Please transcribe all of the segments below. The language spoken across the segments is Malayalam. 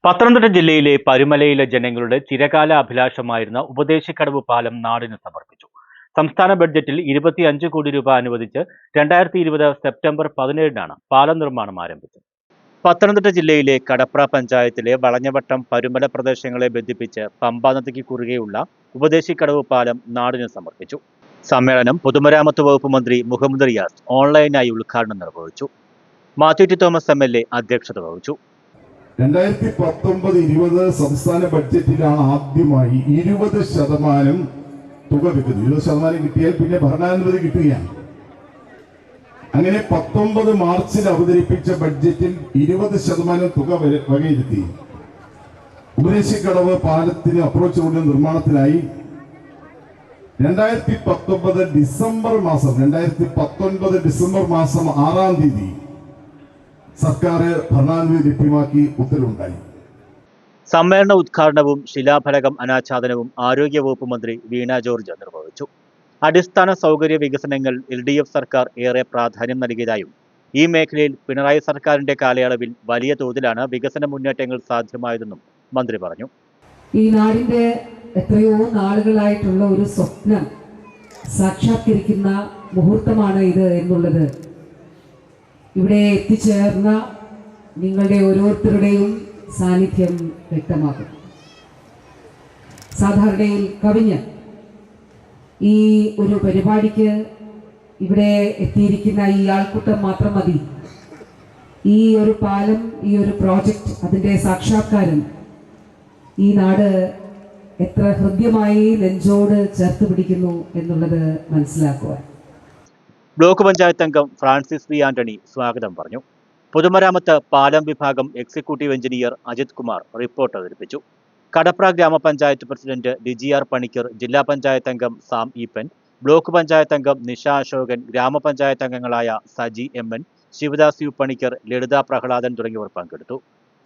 പത്തനംതിട്ട ജില്ലയിലെ പരുമലയിലെ ജനങ്ങളുടെ ചിരകാല അഭിലാഷമായിരുന്ന ഉപദേശിക്കടവ് പാലം നാടിന് സമർപ്പിച്ചു. സംസ്ഥാന ബഡ്ജറ്റിൽ 25 കോടി രൂപ അനുവദിച്ച് 2020 സെപ്റ്റംബർ 17-നാണ് പാലം നിർമ്മാണം ആരംഭിച്ചത്. പത്തനംതിട്ട ജില്ലയിലെ കടപ്ര പഞ്ചായത്തിലെ വളഞ്ഞവട്ടം പരുമല പ്രദേശങ്ങളെ ബന്ധിപ്പിച്ച് പമ്പാ നദിക്ക് കുറുകെയുള്ള ഉപദേശിക്കടവ് പാലം നാടിന് സമർപ്പിച്ചു. സമ്മേളനം പൊതുമരാമത്ത് വകുപ്പ് മന്ത്രി മുഹമ്മദ് റിയാസ് ഓൺലൈനായി ഉദ്ഘാടനം നിർവഹിച്ചു. മാത്യു ടി തോമസ് MLA അധ്യക്ഷത വഹിച്ചു. 2019-20 സംസ്ഥാന ബഡ്ജറ്റിലാണ് ആദ്യമായി 20% തുക വെക്കുന്നത്. 20% കിട്ടിയാൽ പിന്നെ ഭരണാനുമതി കിട്ടുകയാണ്. അങ്ങനെ 19 മാർച്ചിൽ അവതരിപ്പിച്ച ബഡ്ജറ്റിൽ 20% തുക വകയിരുത്തി ഉപദേശിക്കടവ് പാലത്തിന് അപ്രോച്ച് റോഡിന്റെ നിർമ്മാണത്തിനായി 2019 ഡിസംബർ മാസം 6-ാം തീയതി സർക്കാർ ഭരണാനുമതി ലഭ്യമാക്കി ഉത്തരവുണ്ടായി. സമ്മേളന ഉദ്ഘാടനവും ശിലാഫലകം അനാച്ഛാദനവും ആരോഗ്യവകുപ്പ് മന്ത്രി വീണ ജോർജ് നിർവഹിച്ചു. അടിസ്ഥാന സൗകര്യ വികസനങ്ങൾ LDF സർക്കാർ ഏറെ പ്രാധാന്യം നൽകിയതായും ഈ മേഖലയിൽ പിണറായി സർക്കാരിന്റെ കാലയളവിൽ വലിയ തോതിലാണ് വികസന മുന്നേറ്റങ്ങൾ സാധ്യമായതെന്നും മന്ത്രി പറഞ്ഞു. ഈ നാടിന്റെ എത്രയോ നാളുകളായിട്ടുള്ള ഒരു സ്വപ്നം സാക്ഷാത്കരിക്കുന്ന മുഹൂർത്തമാണ് ഇത് എന്നുള്ളത് ഇവിടെ എത്തിച്ചേർന്ന നിങ്ങളുടെ ഓരോരുത്തരുടെയും സാന്നിധ്യം വ്യക്തമാകും. സാധാരണയിൽ കവിഞ്ഞ് ഈ ഒരു പരിപാടിക്ക് ഇവിടെ എത്തിയിരിക്കുന്ന ഈ ആൾക്കൂട്ടം മാത്രം മതി. ഈ ഒരു പാലം, ഈ ഒരു പ്രോജക്റ്റ്, അതിൻ്റെ സാക്ഷാത്കാരം ഈ നാട് എത്ര ഹൃദ്യമായി നെഞ്ചോട് ചേർത്ത് പിടിക്കുന്നു എന്നുള്ളത് മനസ്സിലാക്കുവാൻ. ബ്ലോക്ക് പഞ്ചായത്ത് അംഗം ഫ്രാൻസിസ് വി ആന്റണി സ്വാഗതം പറഞ്ഞു. പൊതുമരാമത്ത് പാലം വിഭാഗം executive engineer Ajith Kumar report അവതരിപ്പിച്ചു. കടപ്ര ഗ്രാമപഞ്ചായത്ത് പ്രസിഡന്റ് DGR പണിക്കർ, ജില്ലാ പഞ്ചായത്ത് അംഗം സാം ഈപ്പൻ, ബ്ലോക്ക് പഞ്ചായത്ത് അംഗം നിഷ അശോകൻ, ഗ്രാമപഞ്ചായത്ത് അംഗങ്ങളായ സജി MN, ശിവദാസ് യു പണിക്കർ, ലളിത പ്രഹ്ലാദൻ തുടങ്ങിയവർ പങ്കെടുത്തു.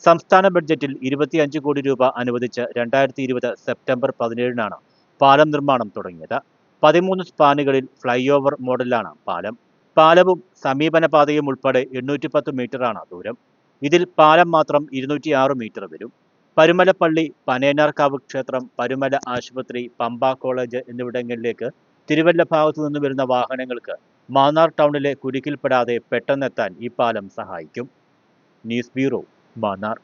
സംസ്ഥാന ബഡ്ജറ്റിൽ 25 കോടി രൂപ അനുവദിച്ച് 2020 സെപ്റ്റംബർ 17-നാണ് പാലം നിർമ്മാണം തുടങ്ങിയത്. 13 സ്പാനുകളിൽ ഫ്ലൈ ഓവർ മോഡലാണ് പാലം. പാലവും സമീപന പാതയും ഉൾപ്പെടെ 810 മീറ്ററാണ് ദൂരം. ഇതിൽ പാലം മാത്രം 206 മീറ്റർ വരും. പരുമല പള്ളി, പനയനാർക്കാവ് ക്ഷേത്രം, പരുമല ആശുപത്രി, പമ്പ കോളേജ് എന്നിവിടങ്ങളിലേക്ക് തിരുവല്ല ഭാഗത്തു നിന്ന് വരുന്ന വാഹനങ്ങൾക്ക് മാന്നാർ ടൗണിലെ കുരുക്കിൽപ്പെടാതെ പെട്ടെന്നെത്താൻ ഈ പാലം സഹായിക്കും. News bureau, Mannar.